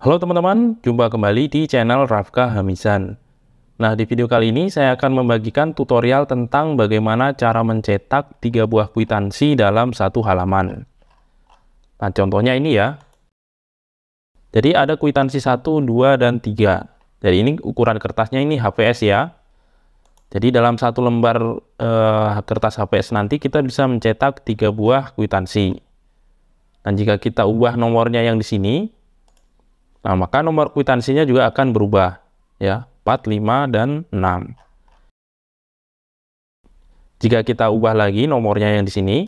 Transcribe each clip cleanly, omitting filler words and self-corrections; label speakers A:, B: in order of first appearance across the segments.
A: Halo teman-teman, jumpa kembali di channel Rafka Hamizan. Nah, di video kali ini saya akan membagikan tutorial tentang bagaimana cara mencetak 3 buah kwitansi dalam satu halaman. Nah, contohnya ini ya. Jadi ada kwitansi 1, 2, dan 3. Jadi ini ukuran kertasnya ini HVS ya. Jadi dalam satu lembar kertas HVS nanti kita bisa mencetak 3 buah kwitansi. Dan jika kita ubah nomornya yang di sini, nah, maka nomor kwitansinya juga akan berubah, ya, 4, 5, dan 6. Jika kita ubah lagi nomornya yang di sini,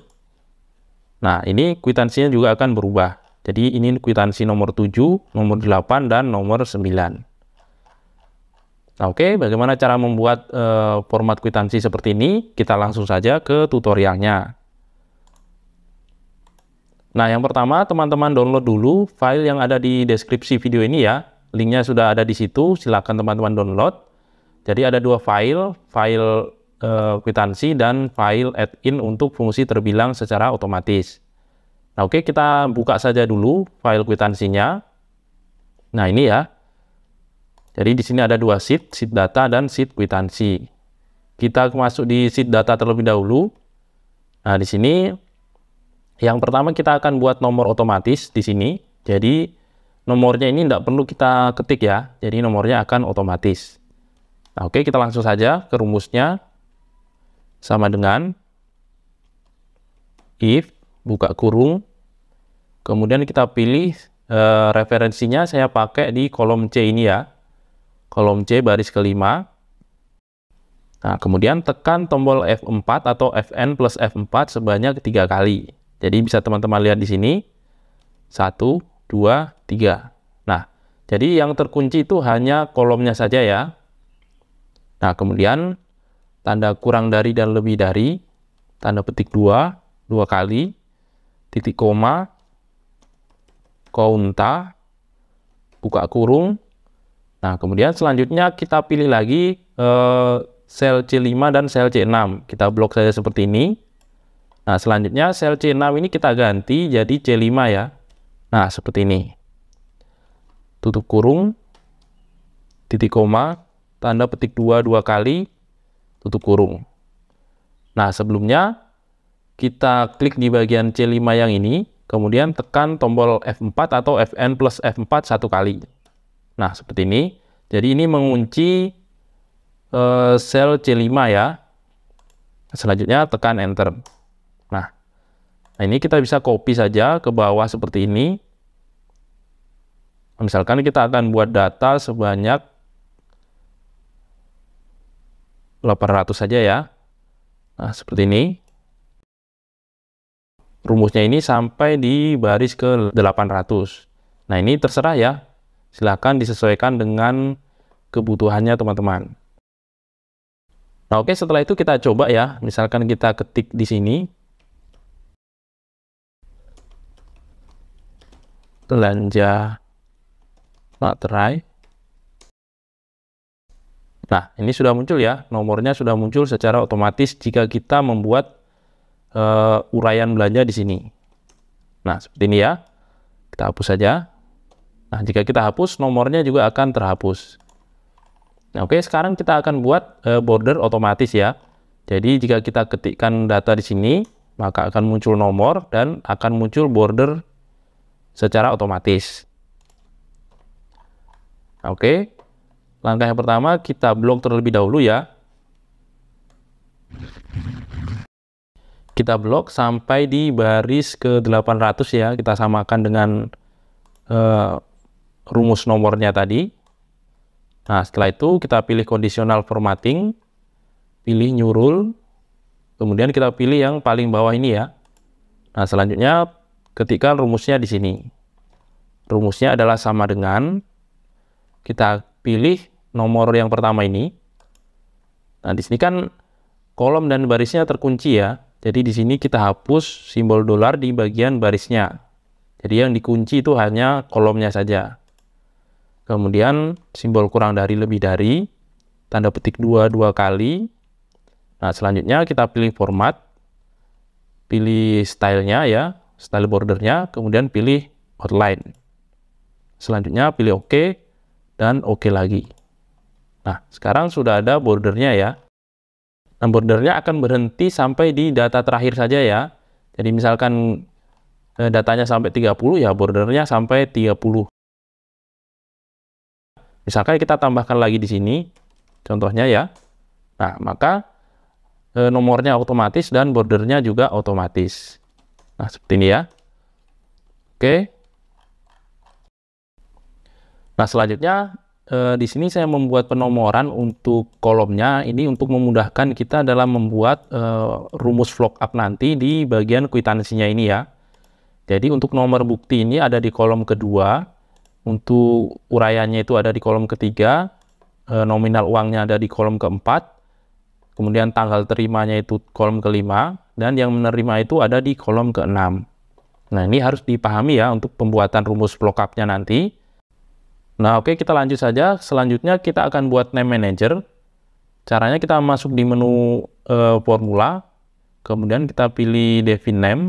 A: nah, ini kwitansinya juga akan berubah. Jadi, ini kwitansi nomor 7, nomor 8, dan nomor 9. Nah, oke, bagaimana cara membuat format kwitansi seperti ini? Kita langsung saja ke tutorialnya. Nah, yang pertama, teman-teman download dulu file yang ada di deskripsi video ini ya. Linknya sudah ada di situ, silakan teman-teman download. Jadi ada dua file, file kwitansi dan file add-in untuk fungsi terbilang secara otomatis. Nah, oke, kita buka saja dulu file kwitansinya. Nah, ini ya. Jadi di sini ada dua sheet data dan sheet kwitansi. Kita masuk di sheet data terlebih dahulu. Nah, di sini yang pertama kita akan buat nomor otomatis di sini. Jadi nomornya ini tidak perlu kita ketik ya. Jadi nomornya akan otomatis. Nah, oke, kita langsung saja ke rumusnya. Sama dengan if, buka kurung. Kemudian kita pilih referensinya saya pakai di kolom C ini ya. Kolom C baris kelima. Nah, kemudian tekan tombol F4 atau Fn plus F4 sebanyak 3 kali. Jadi bisa teman-teman lihat di sini. 1, 2, 3. Nah, jadi yang terkunci itu hanya kolomnya saja ya. Nah, kemudian tanda kurang dari dan lebih dari, tanda petik 2 kali, titik koma, kaunta, buka kurung. Nah, kemudian selanjutnya kita pilih lagi sel C5 dan sel C6. Kita blok saja seperti ini. Nah, selanjutnya sel C6 ini kita ganti jadi C5 ya. Nah, seperti ini. Tutup kurung, titik koma, tanda petik 2 kali, tutup kurung. Nah, sebelumnya kita klik di bagian C5 yang ini, kemudian tekan tombol F4 atau Fn plus F4 1 kali. Nah, seperti ini. Jadi ini mengunci sel C5 ya. Selanjutnya tekan Enter. Nah, ini kita bisa copy saja ke bawah seperti ini. Misalkan kita akan buat data sebanyak 800 saja ya. Nah, seperti ini. Rumusnya ini sampai di baris ke 800. Nah, ini terserah ya. Silakan disesuaikan dengan kebutuhannya teman-teman. Nah, oke, setelah itu kita coba ya. Misalkan kita ketik di sini. Belanja materai. Nah, ini sudah muncul ya. Nomornya sudah muncul secara otomatis jika kita membuat uraian belanja di sini. Nah, seperti ini ya. Kita hapus saja. Nah, jika kita hapus, nomornya juga akan terhapus. Nah, oke, sekarang kita akan buat border otomatis ya. Jadi, jika kita ketikkan data di sini, maka akan muncul nomor dan akan muncul border secara otomatis. Oke, langkah yang pertama kita blok terlebih dahulu ya. Kita blok sampai di baris ke 800 ya. Kita samakan dengan rumus nomornya tadi. Nah, setelah itu kita pilih conditional formatting, pilih new rule, kemudian kita pilih yang paling bawah ini ya. Nah, selanjutnya ketikkan rumusnya di sini. Rumusnya adalah sama dengan, kita pilih nomor yang pertama ini. Nah, di sini kan kolom dan barisnya terkunci ya. Jadi di sini kita hapus simbol dolar di bagian barisnya. Jadi yang dikunci itu hanya kolomnya saja. Kemudian simbol kurang dari lebih dari, tanda petik 2 kali. Nah, selanjutnya kita pilih format, pilih stylenya ya. Style bordernya, kemudian pilih outline. Selanjutnya pilih OK dan OK lagi. Nah, sekarang sudah ada bordernya ya. Nah, bordernya akan berhenti sampai di data terakhir saja ya. Jadi misalkan datanya sampai 30, ya bordernya sampai 30. Misalkan kita tambahkan lagi di sini, contohnya ya. Nah, maka nomornya otomatis dan bordernya juga otomatis. Nah, seperti ini ya. Oke. Nah, selanjutnya di sini saya membuat penomoran untuk kolomnya. Ini untuk memudahkan kita dalam membuat rumus VLOOKUP nanti di bagian kwitansinya ini ya. Jadi untuk nomor bukti ini ada di kolom kedua, untuk uraiannya itu ada di kolom ketiga, nominal uangnya ada di kolom keempat, kemudian tanggal terimanya itu kolom kelima, dan yang menerima itu ada di kolom keenam. Nah, ini harus dipahami ya untuk pembuatan rumus VLOOKUP-nya nanti. Nah, oke, kita lanjut saja. Selanjutnya kita akan buat name manager. Caranya kita masuk di menu formula, kemudian kita pilih define name.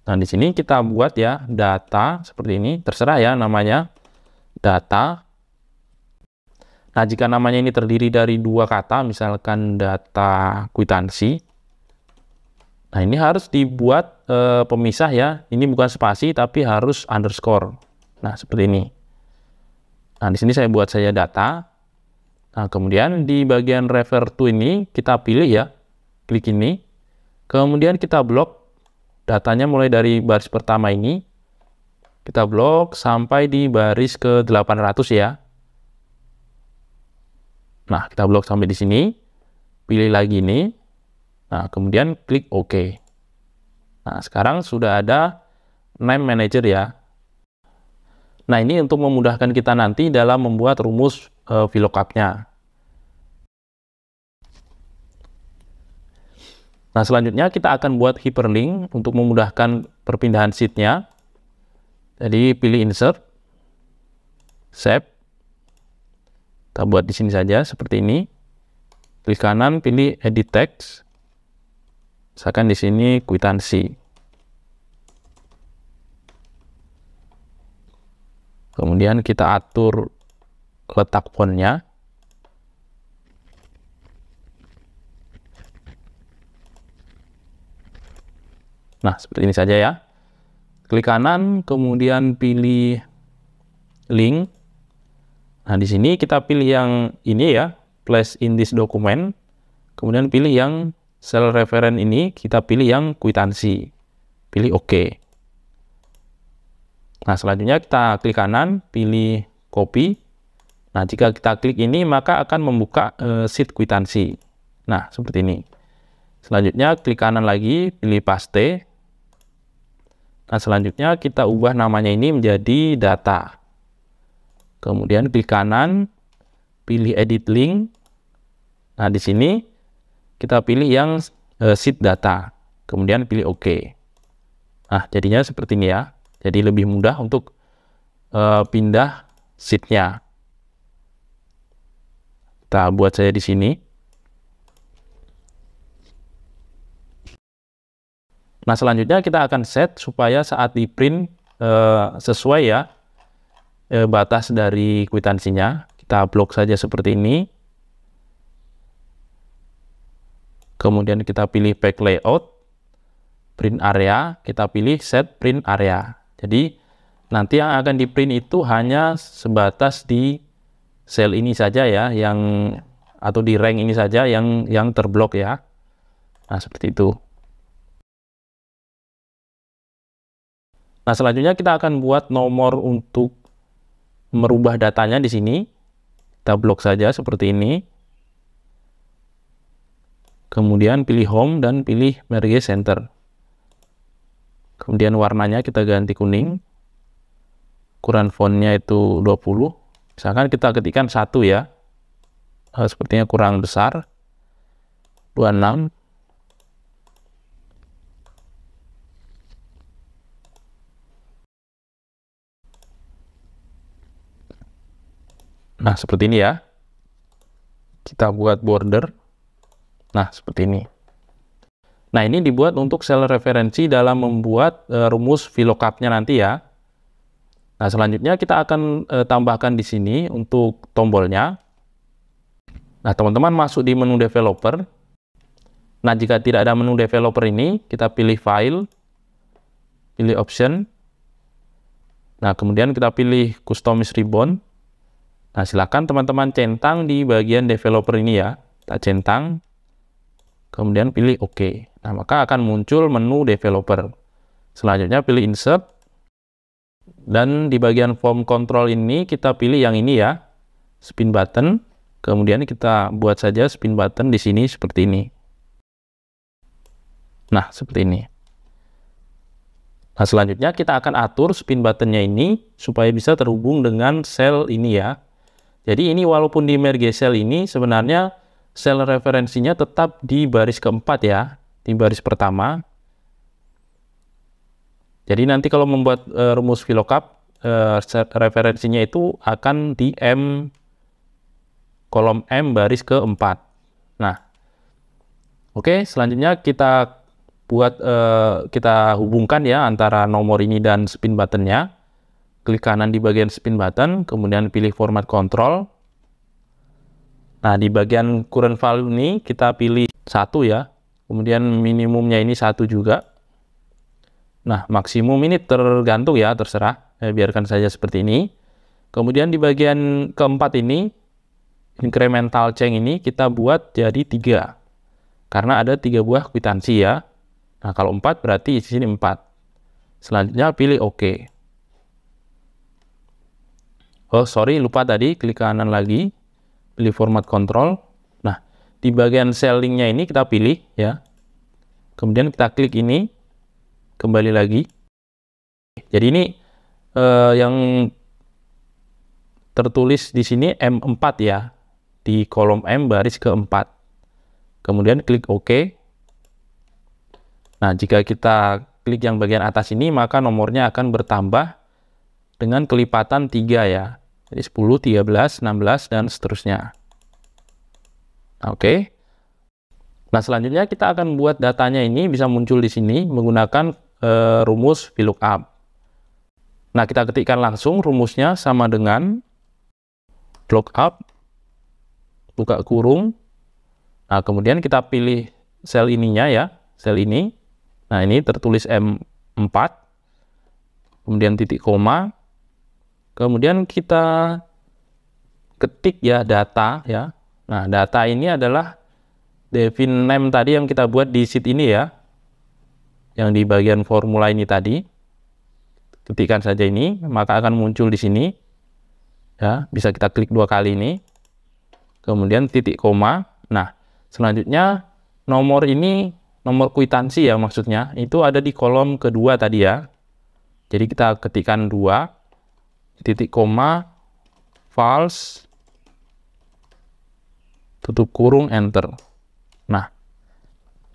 A: Nah, di sini kita buat ya data seperti ini, terserah ya namanya, data. Nah, jika namanya ini terdiri dari dua kata, misalkan data kwitansi, nah ini harus dibuat pemisah ya. Ini bukan spasi, tapi harus underscore. Nah, seperti ini. Nah, di sini saya buat saja data. Nah, kemudian di bagian refer to ini kita pilih ya, klik ini. Kemudian kita blok datanya mulai dari baris pertama ini. Kita blok sampai di baris ke 800 ya. Nah, kita blok sampai di sini. Pilih lagi ini. Nah, kemudian klik OK. Nah, sekarang sudah ada name manager ya. Nah, ini untuk memudahkan kita nanti dalam membuat rumus VLOOKUP-nya. Nah, selanjutnya kita akan buat hyperlink untuk memudahkan perpindahan sheet-nya. Jadi, pilih insert, save. Kita buat di sini saja, seperti ini. Klik kanan, pilih edit text. Misalkan di sini kwitansi. Kemudian kita atur letak fontnya. Nah, seperti ini saja ya. Klik kanan, kemudian pilih link. Nah, di sini kita pilih yang ini ya, place in this document. Kemudian pilih yang cell reference ini, kita pilih yang kwitansi. Pilih OK. Nah, selanjutnya kita klik kanan, pilih copy. Nah, jika kita klik ini, maka akan membuka sheet kwitansi. Nah, seperti ini. Selanjutnya, klik kanan lagi, pilih paste. Nah, selanjutnya kita ubah namanya ini menjadi data. Kemudian klik kanan, pilih edit link. Nah, di sini kita pilih yang sheet data. Kemudian pilih OK. Nah, jadinya seperti ini ya. Jadi lebih mudah untuk pindah sheet-nya. Kita buat saya di sini. Nah, selanjutnya kita akan set supaya saat di print sesuai ya batas dari kwitansinya. Kita blok saja seperti ini. Kemudian kita pilih pack layout, print area, kita pilih set print area. Jadi nanti yang akan di print itu hanya sebatas di sel ini saja ya, atau di rank ini saja yang terblok ya. Nah, seperti itu. Nah, selanjutnya kita akan buat nomor untuk merubah datanya di sini. Kita blok saja seperti ini. Kemudian pilih home dan pilih merge center. Kemudian warnanya kita ganti kuning. Ukuran fontnya itu 20. Misalkan kita ketikkan 1 ya. Sepertinya kurang besar. 26. Nah, seperti ini ya. Kita buat border. Nah, seperti ini. Nah, ini dibuat untuk sel referensi dalam membuat rumus VLOOKUP-nya nanti ya. Nah, selanjutnya kita akan tambahkan di sini untuk tombolnya. Nah, teman-teman masuk di menu developer. Nah, jika tidak ada menu developer ini, kita pilih file, pilih option. Nah, kemudian kita pilih customize ribbon. Nah, silakan teman-teman centang di bagian developer ini ya. Kita centang, kemudian pilih OK. Nah, maka akan muncul menu developer. Selanjutnya pilih insert. Dan di bagian form control ini kita pilih yang ini ya, spin button. Kemudian kita buat saja spin button di sini seperti ini. Nah, seperti ini. Nah, selanjutnya kita akan atur spin buttonnya ini supaya bisa terhubung dengan sel ini ya. Jadi ini walaupun di merge cell ini sebenarnya sel referensinya tetap di baris keempat ya, di baris pertama. Jadi nanti kalau membuat rumus VLOOKUP, referensinya itu akan di kolom M baris keempat. Nah, oke, selanjutnya kita buat kita hubungkan ya antara nomor ini dan spin buttonnya. Klik kanan di bagian spin button, kemudian pilih format control. Nah, di bagian current value ini kita pilih 1 ya, kemudian minimumnya ini 1 juga. Nah, maksimum ini tergantung ya, terserah. Biarkan saja seperti ini. Kemudian di bagian keempat ini, incremental change ini kita buat jadi 3. Karena ada 3 buah kwitansi ya. Nah, kalau 4 berarti di sini 4. Selanjutnya pilih OK. Oh, sorry, lupa tadi. Klik kanan lagi. Pilih format control. Nah, di bagian cell link-nya ini kita pilih ya. Kemudian kita klik ini. Kembali lagi. Jadi ini yang tertulis di sini M4 ya. Di kolom M baris keempat. Kemudian klik OK. Nah, jika kita klik yang bagian atas ini, maka nomornya akan bertambah dengan kelipatan 3 ya. Jadi 10, 13, 16, dan seterusnya. Oke. Nah, selanjutnya kita akan buat datanya ini bisa muncul di sini menggunakan rumus VLOOKUP. Nah, kita ketikkan langsung rumusnya sama dengan lookup, buka kurung. Nah, kemudian kita pilih sel ininya ya, sel ini. Nah, ini tertulis M4, kemudian titik koma, kemudian kita ketik ya data ya. Nah, data ini adalah define name tadi yang kita buat di sheet ini ya, yang di bagian formula ini tadi. Ketikkan saja ini, maka akan muncul di sini ya. Bisa kita klik 2 kali ini, kemudian titik koma. Nah, selanjutnya nomor ini, nomor kwitansi ya maksudnya, itu ada di kolom kedua tadi ya. Jadi kita ketikkan 2 titik koma false, tutup kurung, enter. Nah,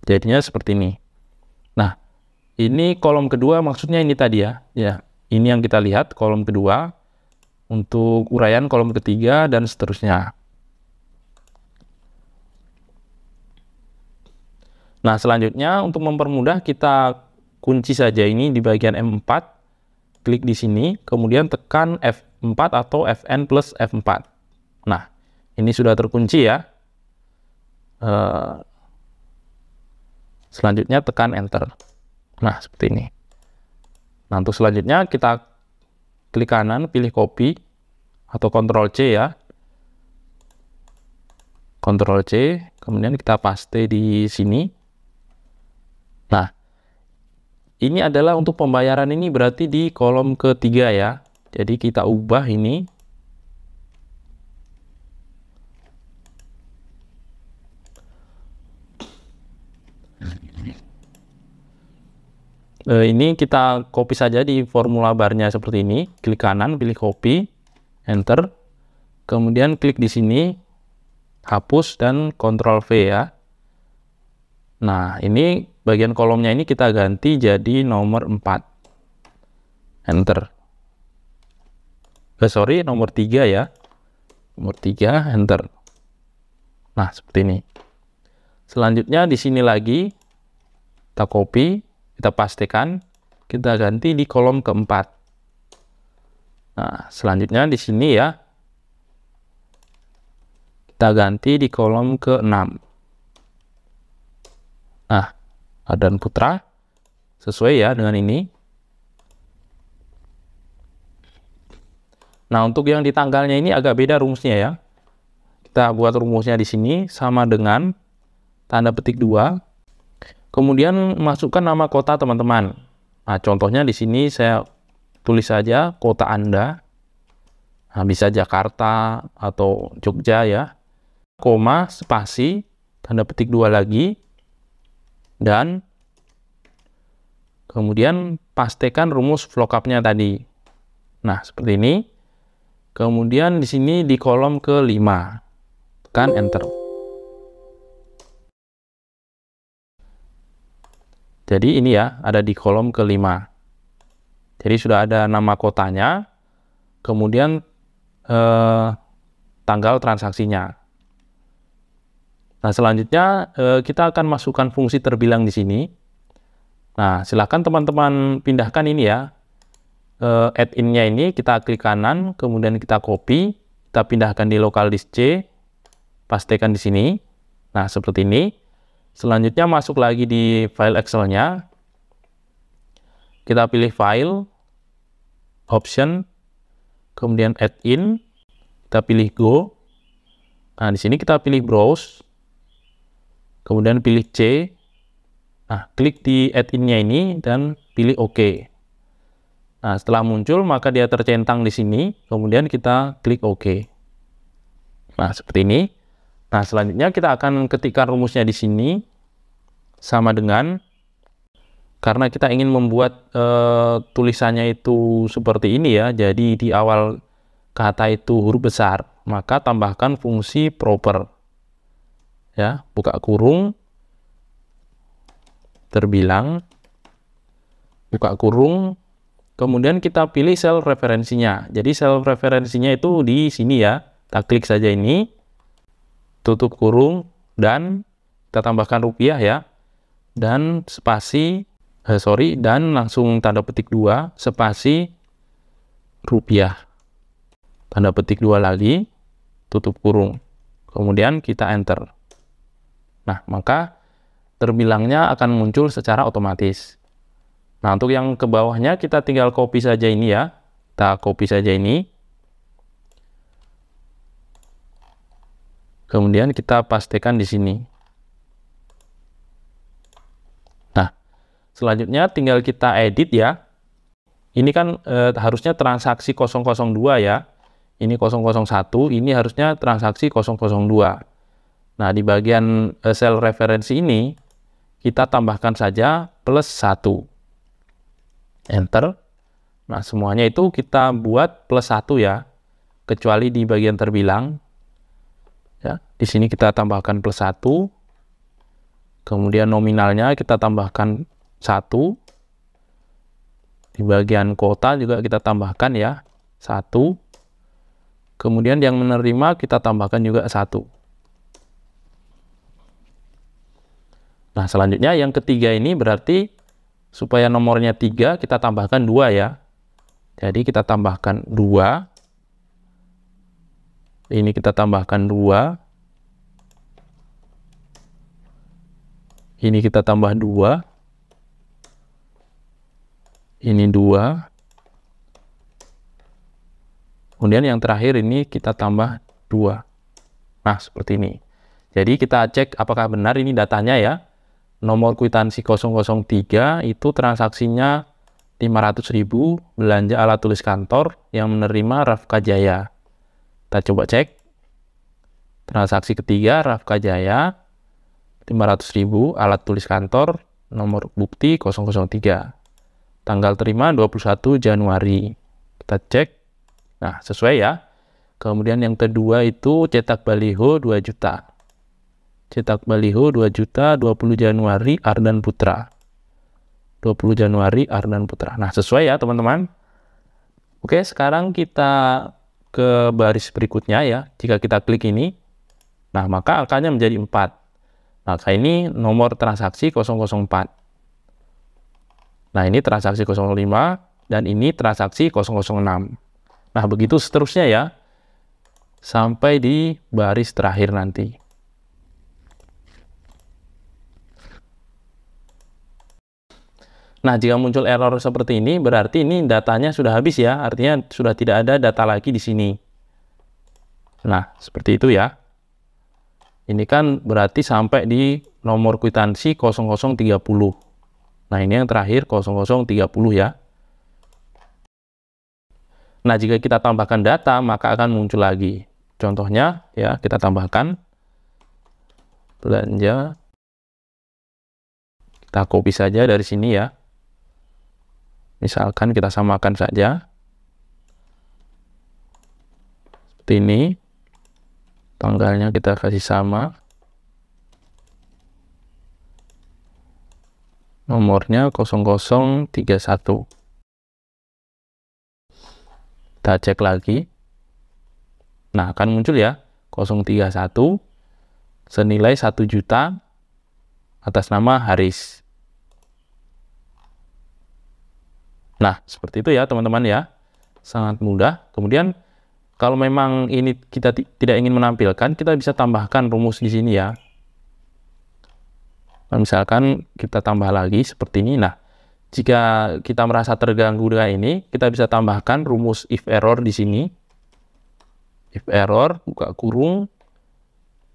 A: jadinya seperti ini. Nah, ini kolom kedua maksudnya ini tadi ya. Ya, ini yang kita lihat kolom kedua. Untuk uraian kolom ketiga dan seterusnya. Nah, selanjutnya untuk mempermudah kita kunci saja ini di bagian M4. Klik di sini, kemudian tekan F4 atau Fn plus F4. Nah, ini sudah terkunci ya. Selanjutnya tekan enter. Nah, seperti ini. Nah, untuk selanjutnya kita klik kanan, pilih copy atau Ctrl C ya. Ctrl C, kemudian kita paste di sini. Nah, ini adalah untuk pembayaran ini berarti di kolom ketiga ya. Jadi kita ubah ini. Ini kita copy saja di formula barnya seperti ini. Klik kanan, pilih copy, enter. Kemudian klik di sini, hapus dan Ctrl V ya. Nah, ini bagian kolomnya ini kita ganti jadi nomor 4. Enter. Sorry, nomor 3 ya. Nomor 3, enter. Nah, seperti ini. Selanjutnya di sini lagi, kita copy. Kita pastikan, kita ganti di kolom keempat. Nah, selanjutnya di sini ya, kita ganti di kolom ke-6. Nah, Ardan Putra sesuai ya dengan ini. Nah, untuk yang di tanggalnya ini agak beda rumusnya ya. Kita buat rumusnya di sini sama dengan tanda petik 2. Kemudian masukkan nama kota teman-teman. Nah, contohnya di sini saya tulis saja kota Anda. Nah, bisa Jakarta atau Jogja ya. Koma, spasi, tanda petik 2 lagi. Dan kemudian pastikan rumus VLOOKUP-nya tadi. Nah, seperti ini. Kemudian di sini di kolom ke-5. Tekan enter. Jadi ini ya, ada di kolom ke-5. Jadi sudah ada nama kotanya, kemudian tanggal transaksinya. Nah, selanjutnya kita akan masukkan fungsi terbilang di sini. Nah, silakan teman-teman pindahkan ini ya. Add-in-nya ini kita klik kanan, kemudian kita copy, kita pindahkan di local disk C, pastikan di sini. Nah, seperti ini. Selanjutnya masuk lagi di file Excel-nya. Kita pilih file, option, kemudian add-in, kita pilih go. Nah, di sini kita pilih browse, kemudian pilih C. Nah, klik di add-in-nya ini dan pilih OK. Nah, setelah muncul maka dia tercentang di sini, kemudian kita klik OK. Nah, seperti ini. Nah, selanjutnya kita akan ketikkan rumusnya di sini sama dengan, karena kita ingin membuat tulisannya itu seperti ini ya, jadi di awal kata itu huruf besar, maka tambahkan fungsi proper. Ya, buka kurung, terbilang, buka kurung, kemudian kita pilih sel referensinya. Jadi sel referensinya itu di sini ya. Kita klik saja ini, tutup kurung, dan kita tambahkan rupiah ya. Dan spasi, dan langsung tanda petik 2, spasi, rupiah. Tanda petik 2 lagi, tutup kurung. Kemudian kita enter. Nah, maka terbilangnya akan muncul secara otomatis. Nah, untuk yang ke bawahnya kita tinggal copy saja ini ya. Kita copy saja ini. Kemudian kita pastikan di sini. Nah, selanjutnya tinggal kita edit ya. Ini kan harusnya transaksi 002 ya. Ini 001, ini harusnya transaksi 002. Nah, di bagian sel referensi ini kita tambahkan saja +1. Enter. Nah, semuanya itu kita buat +1 ya, kecuali di bagian terbilang. Ya, di sini kita tambahkan +1. Kemudian nominalnya kita tambahkan 1. Di bagian kota juga kita tambahkan ya, 1. Kemudian yang menerima kita tambahkan juga 1. Nah, selanjutnya yang ketiga ini berarti supaya nomornya 3, kita tambahkan 2 ya. Jadi kita tambahkan 2. Ini kita tambahkan 2. Ini kita tambah 2. Ini 2. Kemudian yang terakhir ini kita tambah 2. Nah, seperti ini. Jadi kita cek apakah benar ini datanya ya. Nomor kwitansi 003 itu transaksinya 500.000 belanja alat tulis kantor yang menerima Rafka Jaya. Kita coba cek. Transaksi ketiga Rafka Jaya 500.000 alat tulis kantor nomor bukti 003. Tanggal terima 21 Januari. Kita cek. Nah, sesuai ya. Kemudian yang kedua itu cetak baliho 2 juta. Cetak baliho 2 juta 20 Januari Ardan Putra. 20 Januari Ardan Putra. Nah, sesuai ya teman-teman. Oke, sekarang kita ke baris berikutnya ya. Jika kita klik ini, nah maka angkanya menjadi 4. Maka ini nomor transaksi 004. Nah, ini transaksi 05 dan ini transaksi 006. Nah, begitu seterusnya ya, sampai di baris terakhir nanti. Nah, jika muncul error seperti ini, berarti ini datanya sudah habis ya, artinya sudah tidak ada data lagi di sini. Nah, seperti itu ya. Ini kan berarti sampai di nomor kwitansi 0030. Nah, ini yang terakhir 0030 ya. Nah, jika kita tambahkan data, maka akan muncul lagi. Contohnya, ya, kita tambahkan belanja. Kita copy saja dari sini ya. Misalkan kita samakan saja. Seperti ini. Tanggalnya kita kasih sama. Nomornya 0031. Kita cek lagi. Nah, akan muncul ya 031 senilai 1 juta atas nama Haris. Nah, seperti itu ya teman-teman ya. Sangat mudah. Kemudian kalau memang ini kita tidak ingin menampilkan, kita bisa tambahkan rumus di sini ya. Nah, misalkan kita tambah lagi seperti ini. Nah, jika kita merasa terganggu dengan ini, kita bisa tambahkan rumus if error di sini. If error, buka kurung,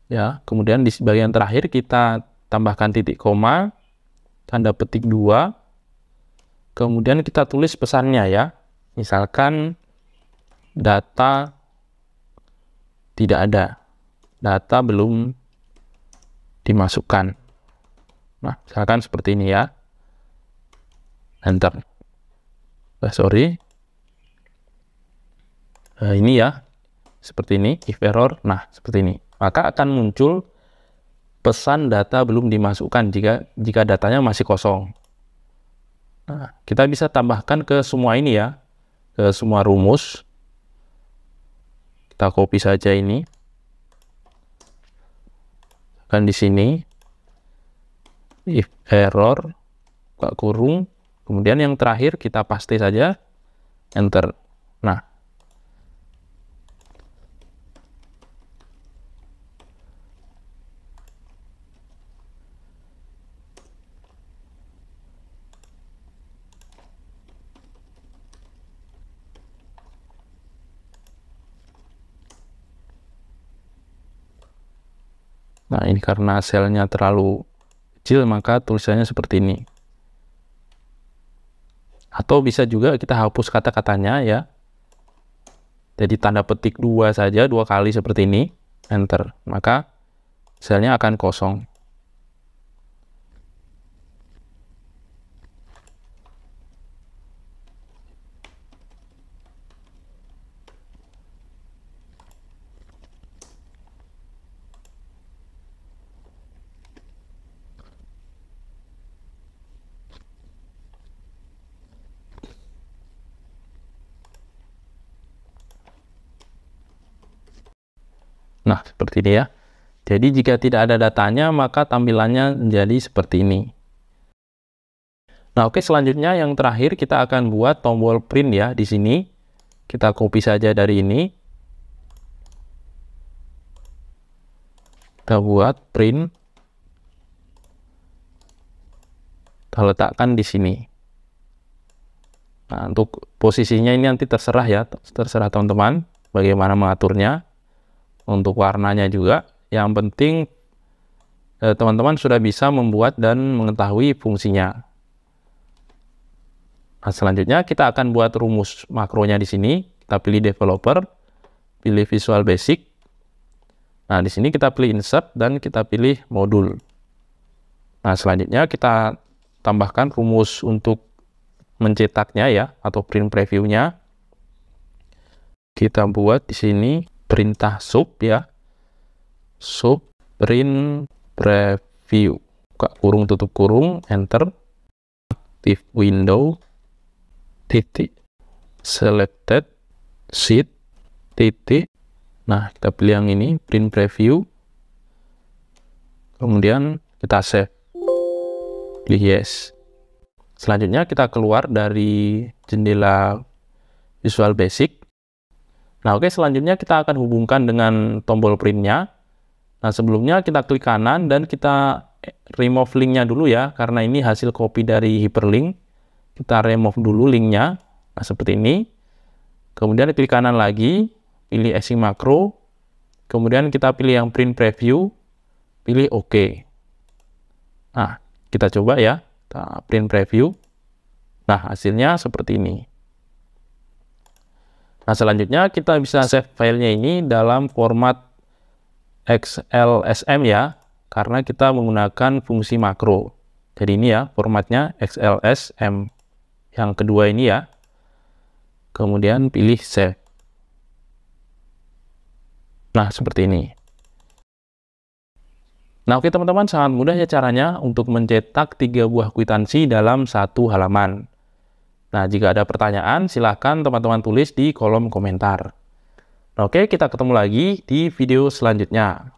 A: ya. Kemudian di bagian terakhir kita tambahkan titik koma, tanda petik 2. Kemudian kita tulis pesannya ya. Misalkan data tidak ada, data belum dimasukkan. Nah, misalkan seperti ini ya. Enter. Sorry. Ini ya, seperti ini, if error. Nah, seperti ini. Maka akan muncul pesan data belum dimasukkan jika datanya masih kosong. Nah, kita bisa tambahkan ke semua ini ya, ke semua rumus. Kita copy saja ini. Dan di sini, if error, buka kurung. Kemudian yang terakhir kita paste saja, enter. Nah, ini karena selnya terlalu kecil, maka tulisannya seperti ini. Atau bisa juga kita hapus kata-katanya ya. Jadi tanda petik 2 saja, 2 kali seperti ini, enter. Maka selnya akan kosong. Nah, seperti ini ya. Jadi jika tidak ada datanya, maka tampilannya menjadi seperti ini. Nah, oke, selanjutnya yang terakhir kita akan buat tombol print ya di sini. Kita copy saja dari ini. Kita buat print. Kita letakkan di sini. Nah, untuk posisinya ini nanti terserah ya, terserah teman-teman bagaimana mengaturnya. Untuk warnanya juga, yang penting teman-teman sudah bisa membuat dan mengetahui fungsinya. Nah, selanjutnya kita akan buat rumus makronya di sini. Kita pilih developer, pilih Visual Basic. Nah, di sini kita pilih insert dan kita pilih modul. Nah, selanjutnya kita tambahkan rumus untuk mencetaknya ya, atau print preview-nya. Kita buat di sini perintah sub ya, sub print preview, buka kurung tutup kurung, enter, active window, titik, selected sheet, titik. Nah, kita pilih yang ini, print preview, kemudian kita save, pilih yes. Selanjutnya kita keluar dari jendela Visual Basic. Nah, oke, selanjutnya kita akan hubungkan dengan tombol printnya. Nah, sebelumnya kita klik kanan dan kita remove linknya dulu ya, karena ini hasil copy dari hyperlink. Kita remove dulu linknya. Nah, seperti ini. Kemudian klik kanan lagi, pilih async macro. Kemudian kita pilih yang print preview, pilih OK. Nah, kita coba ya, kita print preview. Nah, hasilnya seperti ini. Nah, selanjutnya kita bisa save filenya ini dalam format XLSM ya, karena kita menggunakan fungsi makro. Jadi ini ya, formatnya XLSM. Yang kedua ini ya. Kemudian pilih save. Nah, seperti ini. Nah, oke teman-teman, sangat mudah ya caranya untuk mencetak 3 buah kwitansi dalam satu halaman. Nah, jika ada pertanyaan, silahkan teman-teman tulis di kolom komentar. Nah, oke, kita ketemu lagi di video selanjutnya.